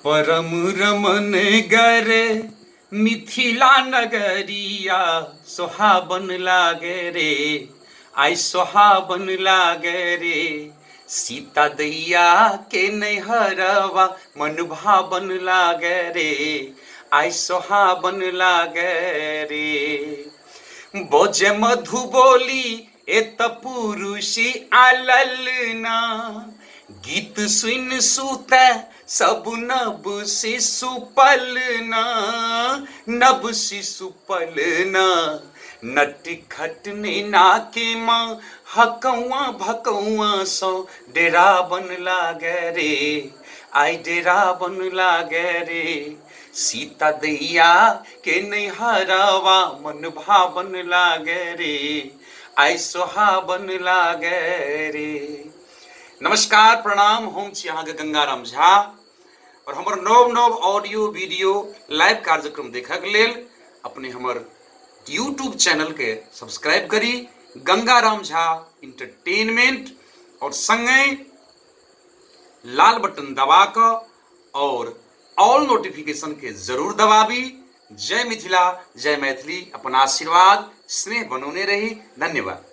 परम रमन गरे मिथिला नगरिया सोहाबन लागे रे। आई सोहाबन लागे रे। सीता दैया के नैहरवा मन भावन लागे रे। आई सोहाबन लागे रे। बोझे मधु बोली एत पुरुषी आललना। गीत सुन सुत सब नब शिशु पलना। नब शिशु पलना। नट खटने नाके माँ हकौआ भकौआ सो डेरा बन लागे रे। आई डेरा बन लागे रे। सीता दैया के नैहरवा मन भावन लागे रे। आई सोहाबन लागे रे। नमस्कार प्रणाम, हम छी अहाँके गंगाराम झा और हमर नव नव ऑडियो वीडियो लाइव कार्यक्रम देखक लेल अपने हमर यूट्यूब चैनल के सब्सक्राइब करी, गंगाराम झा इंटरटेनमेंट, और संगे लाल बटन दबा कऽ और ऑल नोटिफिकेशन के जरूर दबाबी। जय मिथिला, जय मैथिली। अपन आशीर्वाद स्नेह बनौने रही। धन्यवाद।